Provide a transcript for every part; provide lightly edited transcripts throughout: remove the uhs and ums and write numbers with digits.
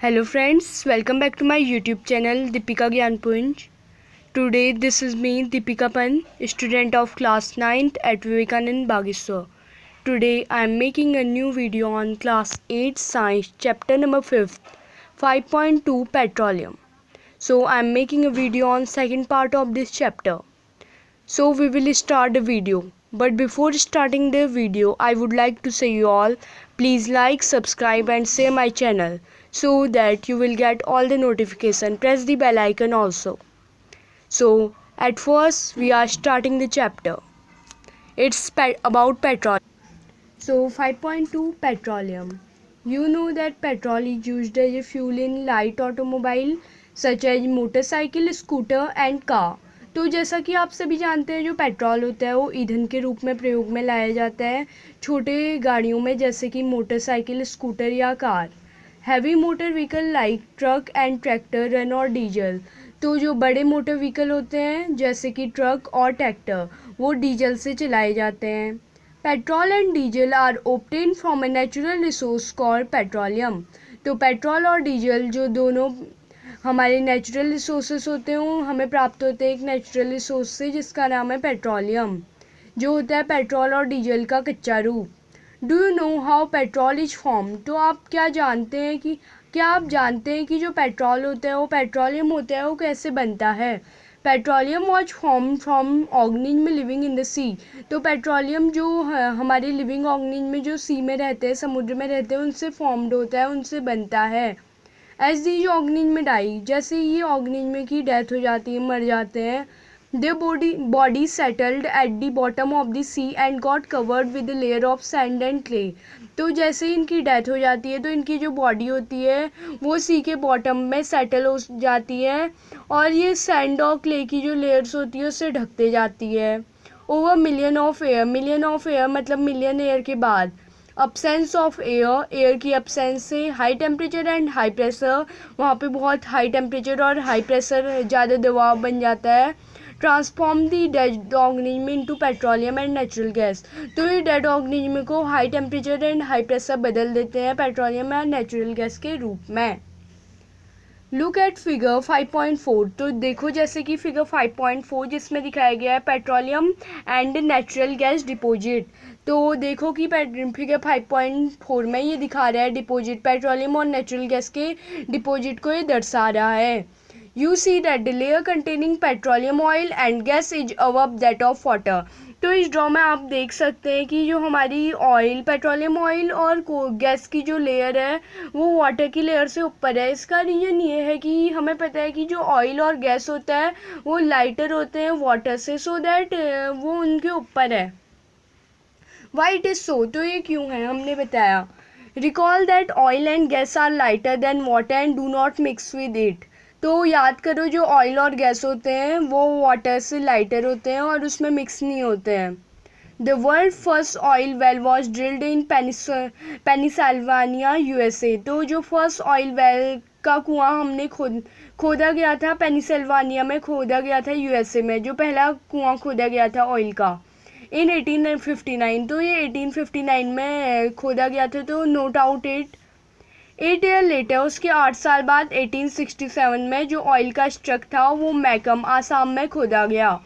Hello friends, welcome back to my YouTube channel Deepika Gyanpunj. Today this is me Deepika Pan, student of class 9th at Vivekanand Bageshwar. Today I am making a new video on class 8 science chapter number 5th 5.2 petroleum. So I am making a video on second part of this chapter. So we will start the video. But before starting the video, I would like to say you all, please like, subscribe and share my channel so that you will get all the notification. Press the bell icon also. So at first we are starting the chapter. It's about petrol. So 5.2 petroleum. You know that petrol is used as a fuel in light automobile such as motorcycle, scooter and car. तो जैसा कि आप सभी जानते हैं जो petrol होता है वो ईंधन के रूप में प्रयोग में लाया जाता है छोटे गाड़ियों में जैसे कि मोटरसाइकिल, स्कूटर या car. Heavy motor vehicle like truck and tractor run और डीजल. तो जो बड़े मोटर व्हीकल होते हैं जैसे कि ट्रक और ट्रैक्टर वो डीजल से चलाए जाते हैं. Petrol and diesel are obtain from a natural resource called petroleum. तो पेट्रोल और डीजल जो दोनों हमारे नेचुरल रिसोर्सेस होते हैं वो हमें प्राप्त होते हैं एक नेचुरल रिसोर्स से जिसका नाम है पेट्रोलियम, जो होता है पेट्रोल और डीजल का कच्चा रूप. Do you know how petrol is form. तो आप क्या आप जानते हैं कि जो पेट्रोल होता है वो पेट्रोलियम होता है वो कैसे बनता है. Petroleum was form from organism living in the sea. तो पेट्रोलियम जो हमारे लिविंग ऑर्गेनिज्म जो सी में रहते हैं, समुद्र में रहते हैं, उनसे फॉर्म्ड होता है, उनसे बनता है. एज दीज ऑर्गेनिज्म डाई, जैसे ये ऑर्गेनिज्म की डेथ हो जाती है, मर जाते हैं, their body settled at the bottom of the sea and got covered with a layer of sand and clay. तो जैसे ही इनकी डेथ हो जाती है तो इनकी जो बॉडी होती है वो सी के बॉटम में सेटल हो जाती है और ये सैंड और क्ले की जो लेयर्स होती है उससे ढकते जाती है. ओवर मिलियन ऑफ एयर मतलब मिलियन एयर के बाद. अब्सेंस ऑफ एयर की अब्सेंस से high temperature and high pressure, वहाँ पे बहुत हाई टेम्परेचर और हाई प्रेशर ज़्यादा दबाव बन जाता है. Transform the dead organism into petroleum and natural gas. तो ये डेड ऑर्गेनिज्म को high temperature and high pressure बदल देते हैं पेट्रोलियम एंड नेचुरल गैस के रूप में. Look at figure 5.4. तो देखो जैसे कि फिगर 5.4 जिसमें दिखाया गया है petroleum and natural gas deposit. तो देखो कि फिगर 5.4 में ये दिखा रहा है डिपोजिट, पेट्रोलियम और नेचुरल गैस के डिपोजिट को ये दर्शा रहा है. You see that the layer containing petroleum oil and gas is above that of water. तो इस ड्रॉ में आप देख सकते हैं कि जो हमारी ऑयल, पेट्रोलियम ऑयल और गैस की जो लेयर है वो वाटर की लेयर से ऊपर है. इसका रीज़न ये है कि हमें पता है कि जो ऑयल और गैस होता है वो लाइटर होते हैं वाटर से, सो दैट वो उनके ऊपर है. Why it is so. तो ये क्यों है हमने बताया. Recall that oil and gas are lighter than water and do not mix with it. तो याद करो जो ऑयल और गैस होते हैं वो वाटर से लाइटर होते हैं और उसमें मिक्स नहीं होते हैं. The world first oil well was drilled in Pennsylvania USA. तो जो फर्स्ट ऑयल वेल का कुआं हमने खोदा गया था पेनिसिल्वानिया में खोदा गया था USA में, जो पहला कुआं खोदा गया था ऑयल का इन 1859. तो ये 1859 में खोदा गया था. तो note out it. 8 year later, उसके 8 साल बाद 1867 में जो ऑयल का स्ट्रक था वो मैकम आसाम में खोदा गया.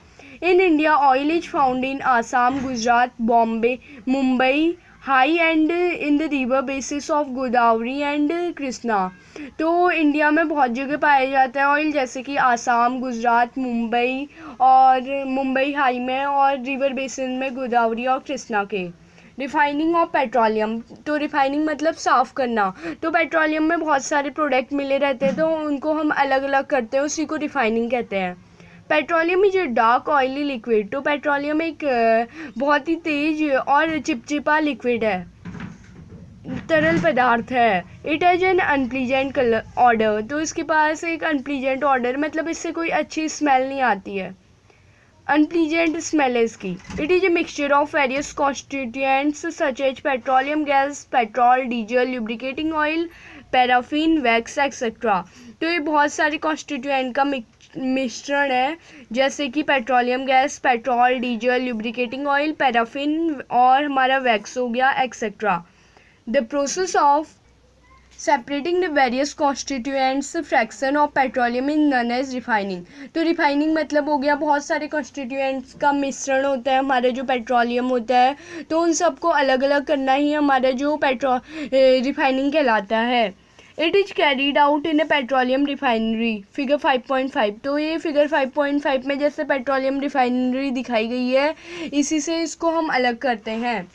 In India oil is found in Assam, Gujarat, Bombay, Mumbai, high and in the river basis of Godavari and Krishna. तो इंडिया में बहुत जगह पाया जाता है ऑयल, जैसे कि आसाम, गुजरात, मुंबई और मुंबई हाई में और रिवर बेसिन में गोदावरी और कृष्णा के. Refining of petroleum. तो रिफाइनिंग मतलब साफ़ करना. तो पेट्रोलियम में बहुत सारे प्रोडक्ट मिले रहते हैं तो उनको हम अलग अलग करते हैं, उसी को रिफाइनिंग कहते हैं. Petroleum is a dark oily liquid. तो पेट्रोलियम एक बहुत ही तेज और चिपचिपा लिक्विड है, तरल पदार्थ है. It has an unpleasant colour order. तो इसके पास एक अनप्लीजेंट ऑर्डर मतलब इससे कोई अच्छी स्मेल नहीं आती है, अनप्लीजेंट स्मेल है इसकी. It is a mixture of various constituents such as petroleum gas, petrol, diesel, lubricating oil, paraffin, wax etcetera. तो ये बहुत सारे कॉन्स्टिट्यूएंट का मिश्रण है जैसे कि petroleum gas, petrol, diesel, lubricating oil, paraffin और हमारा वैक्स हो गया etcetera. The process of separating the various constituents fraction of petroleum is known as refining. तो रिफाइनिंग मतलब हो गया बहुत सारे कॉन्स्टिट्यूएंट्स का मिश्रण होता है हमारा जो पेट्रोलियम होता है, तो उन सबको अलग अलग करना ही हमारा जो रिफाइनिंग कहलाता है। It is carried out in A petroleum refinery, figure 5.5। तो ये फिगर 5.5 में जैसे पेट्रोलियम रिफाइनरी दिखाई गई है, इसी से इसको हम अलग करते हैं।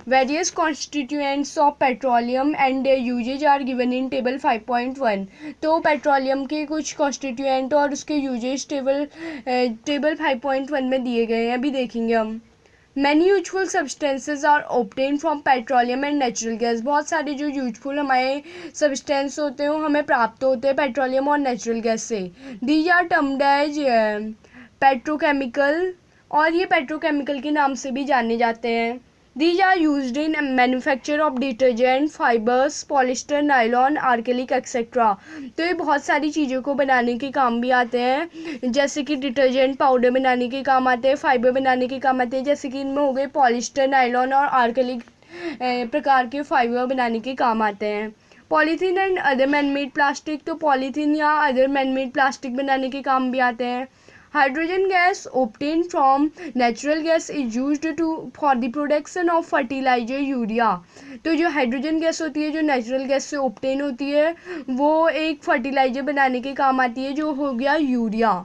Various constituents of petroleum and their usage are given in table 5.1। तो पेट्रोलियम के कुछ कॉन्स्टिट्यूएंट और उसके यूजेज टेबल 5.1 में दिए गए हैं, अभी देखेंगे हम। Many useful substances are obtain from petroleum and natural gas. बहुत सारे जो यूजफुल हमारे सब्सटेंस होते हैं वो हमें प्राप्त होते हैं पेट्रोलियम और नेचुरल गैस से। These are termed as petrochemical, और ये पेट्रोकेमिकल के नाम से भी जाने जाते हैं। These are used in manufacture of detergent, fibers, polyester, nylon, acrylic, etc। तो ये बहुत सारी चीज़ों को बनाने के काम भी आते हैं, जैसे कि डिटर्जेंट पाउडर बनाने के काम आते हैं, फाइबर बनाने के काम आते हैं, जैसे कि इनमें हो गए पॉलिस्टर, नायलॉन और आर्केलिक प्रकार के फाइबर बनाने के काम आते हैं। Polythene and other manmade plastic. तो पॉलीथीन या अदर मैनमेड प्लास्टिक बनाने के काम भी आते हैं। Hydrogen gas obtained from natural gas is used for the production of fertilizer urea। तो जो हाइड्रोजन गैस होती है जो नेचुरल गैस से ऑब्टेन होती है वो एक फर्टिलाइजर बनाने के काम आती है, जो हो गया urea.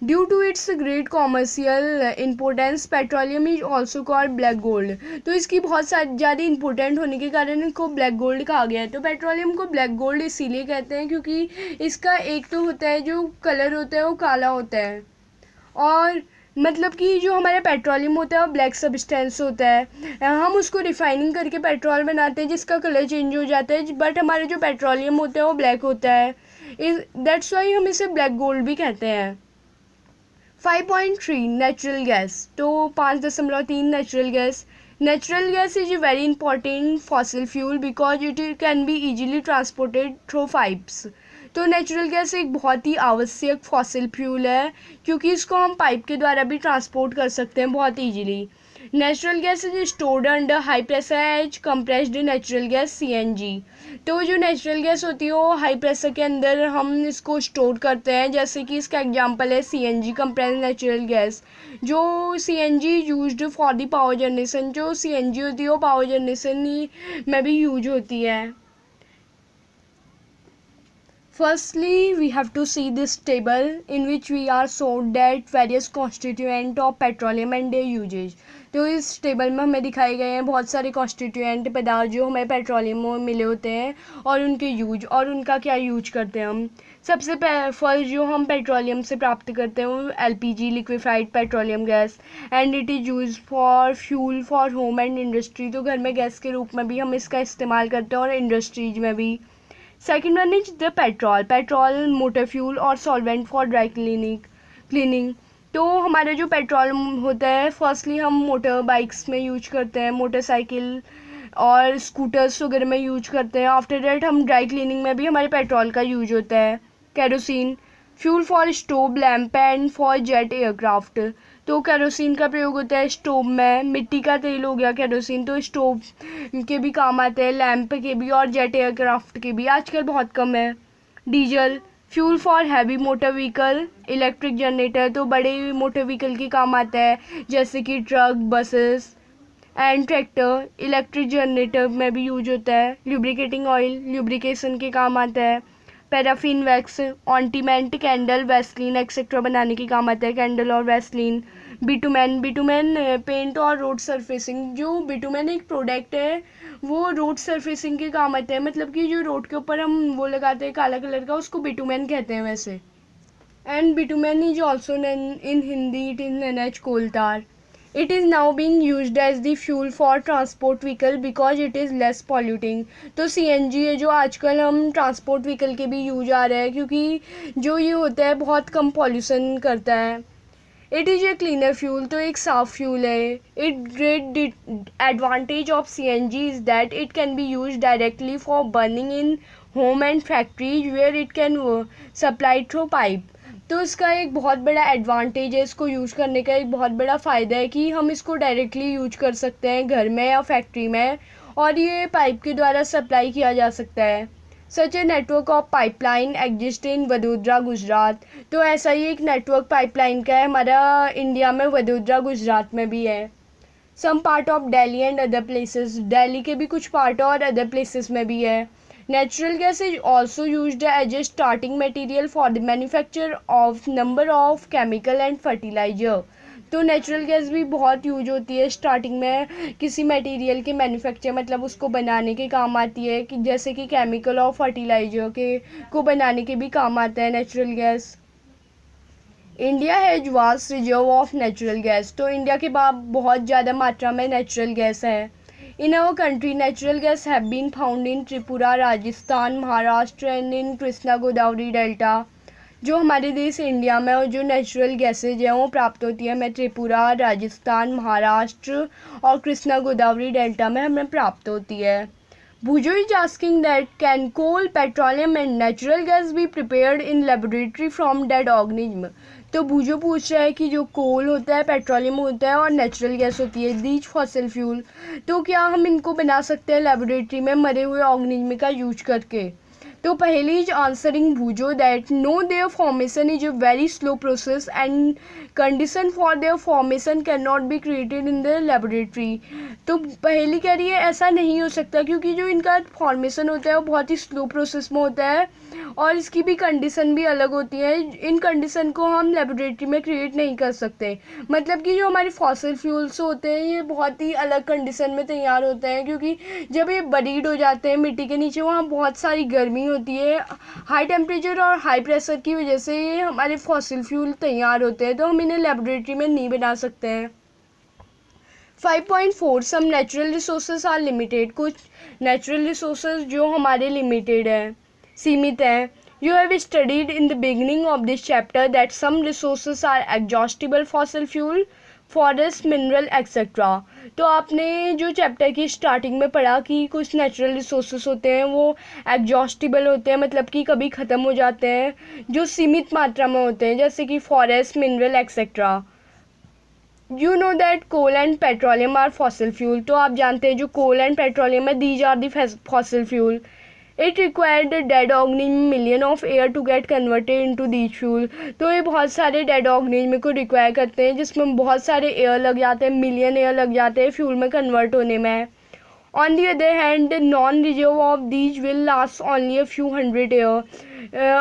Due to its great commercial importance petroleum is also called black gold. तो इसकी बहुत ज़्यादा इंपॉर्टेंट होने के कारण इनको ब्लैक गोल्ड कहा गया है। तो पेट्रोलियम को ब्लैक गोल्ड इसीलिए कहते हैं क्योंकि इसका एक तो होता है जो कलर होता है वो काला होता है, और मतलब कि जो हमारा पेट्रोलियम होता है वो ब्लैक सब्सटेंस होता है। हम उसको रिफाइनिंग करके पेट्रोल बनाते हैं जिसका कलर चेंज हो जाता है, बट हमारा जो पेट्रोलियम होता है वो ब्लैक होता है। दैट्स वाई हम इसे ब्लैक गोल्ड भी कहते हैं। 5.3 नेचुरल गैस। तो 5.3 natural gas. Natural gas is a very important fossil fuel because it can be easily transported through pipes. तो नेचुरल गैस एक बहुत ही आवश्यक फॉसिल फ्यूल है क्योंकि इसको हम पाइप के द्वारा भी ट्रांसपोर्ट कर सकते हैं बहुत easily. Natural gas is stored under high pressure as compressed natural gas CNG। तो जो नेचुरल गैस होती है वो हाई प्रेशर के अंदर हम इसको स्टोर करते हैं, जैसे कि इसका एग्जांपल है CNG कंप्रेस्ड नेचुरल गैस। जो CNG used for the power generation, जो CNG होती है वो पावर जनरेशन में भी यूज होती है। Firstly, we have to see this table in which we are showed that various constituent of petroleum and their usage। तो इस टेबल में हमें दिखाए गए हैं बहुत सारे कॉन्स्टिट्यूएंट पदार्थ जो हमें पेट्रोलियम में मिले होते हैं और उनके यूज और उनका क्या यूज करते हैं हम। सबसे फर्स्ट जो हम पेट्रोलियम से प्राप्त करते हैं वो LPG liquefied petroleum gas, and it is use for fuel for home and industry. तो घर में गैस के रूप में भी हम इसका इस्तेमाल करते हैं और इंडस्ट्रीज में भी। Second one is the petrol motor fuel और सॉल्वेंट फॉर ड्राई क्लीनिंग। तो हमारा जो पेट्रोल होता है फर्स्टली हम मोटर बाइक्स में यूज करते हैं, मोटरसाइकिल और स्कूटर्स वगैरह में यूज करते हैं। आफ्टर डेट हम ड्राई क्लीनिंग में भी हमारे पेट्रोल का यूज होता है। Kerosene fuel for stove lamp and for jet aircraft. तो केरोसिन का प्रयोग होता है स्टोव में। मिट्टी का तेल हो गया केरोसिन, तो स्टोव के भी काम आते हैं, लैंप के भी और जेट एयरक्राफ्ट के भी, आजकल बहुत कम है। Diesel fuel for heavy motor vehicle. Electric generator तो बड़े मोटर व्हीकल के काम आता है जैसे कि truck, buses and tractor. Electric generator में भी यूज होता है। लुब्रिकेटिंग ऑयल लुब्रिकेशन के काम आता है। Paraffin wax ointment candle Vaseline etcetera बनाने के काम आता है, कैंडल और वैसलीन। बिटुमेन पेंट और रोड सरफेसिंग। जो बिटुमेन एक प्रोडक्ट है वो रोड सरफेसिंग के काम आता है, मतलब कि जो रोड के ऊपर हम वो लगाते हैं काला कलर का उसको बिटुमेन कहते हैं वैसे। And bitumen is also in Hindi it is known as coal tar। It is now being used as the fuel for transport vehicle because it is less polluting। तो CNG है जो आजकल हम ट्रांसपोर्ट व्हीकल के भी यूज आ रहा है क्योंकि जो ये होता है बहुत कम पॉल्यूशन करता है। It is a cleaner fuel, तो एक साफ फ्यूल है। It great advantage of CNG is that it can be use directly for burning in home and factories where it can supply through pipe. तो इसका एक बहुत बड़ा एडवांटेज है, इसको यूज करने का एक बहुत बड़ा फ़ायदा है कि हम इसको डायरेक्टली यूज कर सकते हैं घर में या फैक्ट्री में, और ये पाइप के द्वारा सप्लाई किया जा सकता है। Such a network of pipeline exist in Vadodara Gujarat. तो ऐसा ही एक नेटवर्क पाइपलाइन का है हमारा इंडिया में, वडोदरा गुजरात में भी है। Some part of Delhi and other places, Delhi के भी कुछ पार्ट और अदर प्लेसेस में भी है। Natural gas is also used as a starting material for the manufacture of number of chemical and fertiliser. तो नेचुरल गैस भी बहुत यूज होती है स्टार्टिंग में किसी मटेरियल के मैन्युफैक्चर, मतलब उसको बनाने के काम आती है, कि जैसे कि केमिकल और फर्टिलाइजर के को बनाने के भी काम आता है natural gas. India has vast reserve of natural gas. तो इंडिया के पास बहुत ज़्यादा मात्रा में नेचुरल गैस है। In our country natural gas have been found in Tripura, Rajasthan, Maharashtra and in Krishna Godavari delta. जो हमारे देश इंडिया में और जो नेचुरल गैसेज हैं वो प्राप्त होती है हमें त्रिपुरा, राजस्थान, महाराष्ट्र और कृष्णा गोदावरी डेल्टा में हमें प्राप्त होती है। Bujo is asking that can coal, petroleum and natural gas be prepared in laboratory from dead organism। तो बूजो पूछ रहा है कि जो कोल होता है, पेट्रोलियम होता है और नेचुरल गैस होती है, दीज फॉसिल फ्यूल, तो क्या हम इनको बना सकते हैं लेबोरेटरी में मरे हुए ऑर्गेनिज्म का यूज करके। तो पहली इज आंसरिंग भूजो that no their formation is a very slow process and condition for their formation can not be created in the laboratory. तो पहली कह रही है ऐसा नहीं हो सकता क्योंकि जो इनका फॉर्मेशन होता है वो बहुत ही स्लो प्रोसेस में होता है और इसकी भी कंडीशन भी अलग होती है। इन कंडीशन को हम लेबोरेटरी में क्रिएट नहीं कर सकते। मतलब कि जो हमारे फॉसिल फ्यूल्स होते हैं ये बहुत ही अलग कंडीशन में तैयार होते हैं, क्योंकि जब ये बरीड हो जाते हैं मिट्टी के नीचे, वहाँ बहुत सारी गर्मी होती है, हाई टेम्परेचर और हाई प्रेशर की वजह से ये हमारे फॉसिल फ्यूल तैयार होते हैं, तो हम इन्हें लेबोरेटरी में नहीं बना सकते हैं। 5.4 some natural resources are limited. कुछ नेचुरल रिसोर्सेज जो हमारे लिमिटेड है, सीमित है। You have studied in the beginning of this chapter that some resources are exhaustible fossil fuel, forest, mineral etcetera. तो आपने जो चैप्टर की स्टार्टिंग में पढ़ा कि कुछ नेचुरल रिसोर्सेज होते हैं वो एग्जॉस्टिबल होते हैं, मतलब कि कभी ख़त्म हो जाते हैं, जो सीमित मात्रा में होते हैं, जैसे कि forest, mineral etcetera. You know that coal and petroleum are fossil fuel. तो आप जानते हैं जो कोल एंड पेट्रोलियम है, these are the fossil fuel. It required dead organism million of year to get converted into these fuel. तो ये बहुत सारे डेड ऑर्गेनिज्म को रिक्वायर करते हैं जिसमें बहुत सारे एयर लग जाते हैं, मिलियन एयर लग जाते हैं फ्यूल में कन्वर्ट होने में। On the other hand non reserve of these will last only a few hundred year.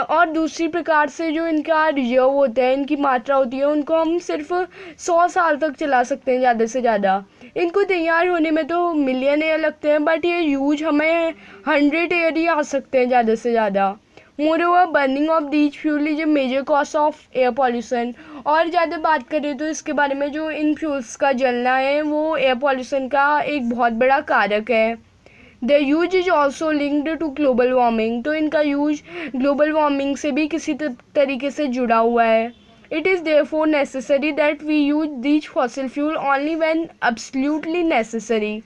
और दूसरी प्रकार से जो इनका रिजर्व होता है, इनकी मात्रा होती है, उनको हम सिर्फ 100 साल तक चला सकते हैं ज़्यादा से ज़्यादा। इनको तैयार होने में तो मिलियन ईयर लगते हैं, बट ये यूज हमें 100 ईयर ही आ सकते हैं ज़्यादा से ज़्यादा। Moreover burning of these fuel is a major cause of air pollution. और ज़्यादा बात करें तो इसके बारे में जो इन फ्यूल्स का जलना है वो एयर पॉल्यूशन का एक बहुत बड़ा कारक है। The use is also linked to global warming. तो इनका यूज ग्लोबल वार्मिंग से भी किसी तरीके से जुड़ा हुआ है। It is therefore necessary that we use these fossil fuel only when absolutely necessary.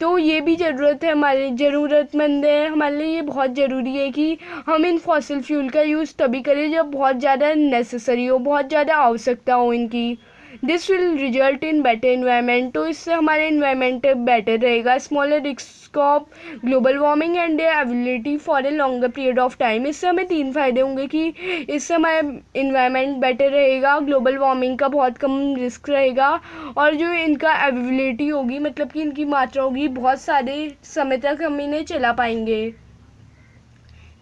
तो ये भी ज़रूरत है, हमारे ज़रूरतमंद है, हमारे लिए ये बहुत ज़रूरी है कि हम इन फॉसिल फ्यूल का यूज़ तभी करें जब बहुत ज़्यादा नेसेसरी हो, बहुत ज़्यादा आवश्यकता हो इनकी। This will result in better environment. तो इससे हमारे इन्वायरमेंट बेटर रहेगा। Smaller risk of global warming and ability for a longer period of time. इससे हमें 3 फ़ायदे होंगे कि इससे हमारा इन्वायरमेंट बेटर रहेगा, ग्लोबल वार्मिंग का बहुत कम रिस्क रहेगा, और जो इनका एबिलिटी होगी, मतलब कि इनकी मात्रा होगी, बहुत सारे समय तक हम इन्हें चला पाएंगे।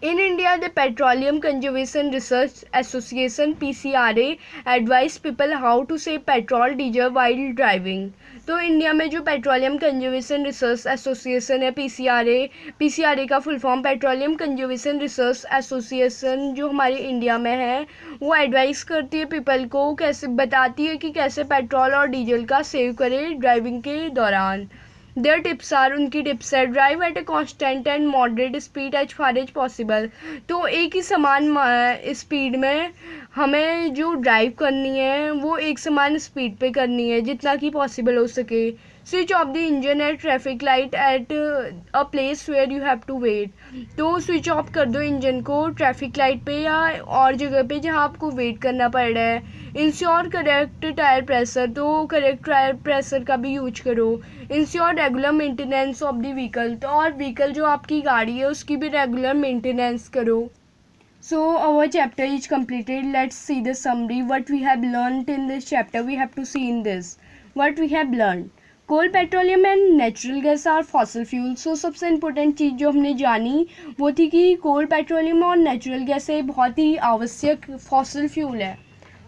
In India, the Petroleum Conservation Research Association (PCRA) advise people how to save petrol, diesel while driving। तो इंडिया में जो पेट्रोलियम कंजर्वेशन रिसर्च एसोसिएशन है पीसीआरए का full form petroleum conservation research association जो हमारे इंडिया में है, वो एडवाइस करती है पीपल को, कैसे बताती है कि कैसे पेट्रोल और डीजल का सेव करें ड्राइविंग के दौरान। देयर टिप्स आर, उनकी टिप्स है, drive at a constant and moderate speed as far as possible. तो एक ही समान स्पीड में हमें जो ड्राइव करनी है वो एक समान स्पीड पे करनी है जितना कि पॉसिबल हो सके। Switch off the engine at traffic light at a place where you have to wait. तो स्विच ऑफ कर दो इंजन को ट्रैफिक लाइट पे या और जगह पे जहाँ आपको वेट करना पड़ रहा है। इंश्योर करेक्ट टायर प्रेशर, तो करेक्ट टायर प्रेशर का भी यूज करो। Ensure regular maintenance of the vehicle, तो और व्हीकल जो आपकी गाड़ी है उसकी भी रेगुलर मेंटेनेंस करो। So our chapter is completed. Let's see the summary. What we have learned in this chapter, we have to see in this. What we have learned. Coal, petroleum and natural gas are fossil fuel. So सबसे important चीज़ जो हमने जानी वो थी कि coal, petroleum और natural gas एक बहुत ही आवश्यक फॉसिल फ्यूल है।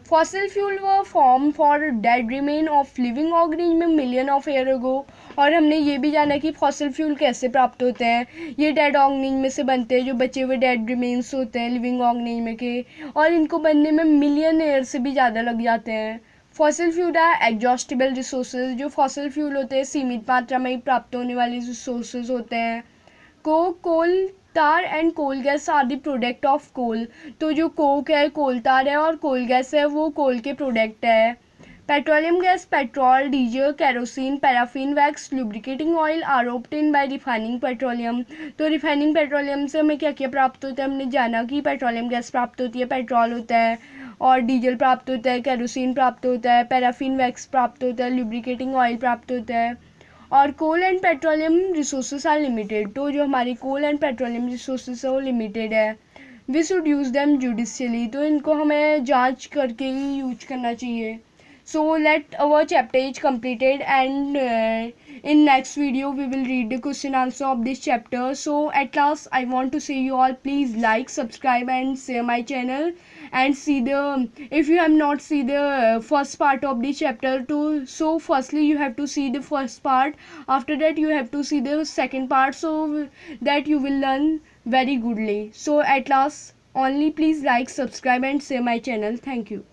Fossil fuel were form for dead remain of living organism million of year ago. और हमने ये भी जाना कि फॉसिल फ्यूल कैसे प्राप्त होते हैं। ये डेड ऑर्गेनिज्म में से बनते हैं, जो बचे हुए डेड रिमेन्स होते हैं लिविंग ऑर्गेनिज्म के, और इनको बनने में मिलियन ईयर से भी ज़्यादा लग जाते हैं। फॉसिल फ्यूल है एग्जॉस्टिबल रिसोर्सेज। जो फॉसिल फ्यूल होते हैं सीमित मात्रा में ही प्राप्त होने वाले रिसोर्सेज होते हैं। Coal tar and coal gas are the product of coal. तो जो कोक है कोल तार है और कोल गैस है वो कोल के प्रोडक्ट है। Petroleum gas petrol, diesel, kerosene, paraffin, wax, lubricating oil are obtain by refining petroleum. तो रिफाइनिंग पेट्रोलियम से हमें क्या क्या प्राप्त होता है, हमने जाना कि पेट्रोलियम गैस प्राप्त होती है, पेट्रोल होता है, और डीजल प्राप्त होता है, केरोसिन प्राप्त होता है, पैराफिन वैक्स प्राप्त होता है, लुब्रिकेटिंग ऑयल प्राप्त होता है। और coal and petroleum resources are limited. तो जो हमारी कोल एंड पेट्रोलियम रिसोर्सेज है वो लिमिटेड है। We should use them judiciously, तो इनको हमें जांच करके ही यूज करना चाहिए। So let our chapter is completed, and in next video we will read the question answer of this chapter. So at last I want to say you all, please like, subscribe and share my channel, and see the, if you have not see the first part of this chapter too, so firstly you have to see the first part, after that you have to see the second part, so that you will learn very goodly. So at last only please like, subscribe and share my channel. Thank you.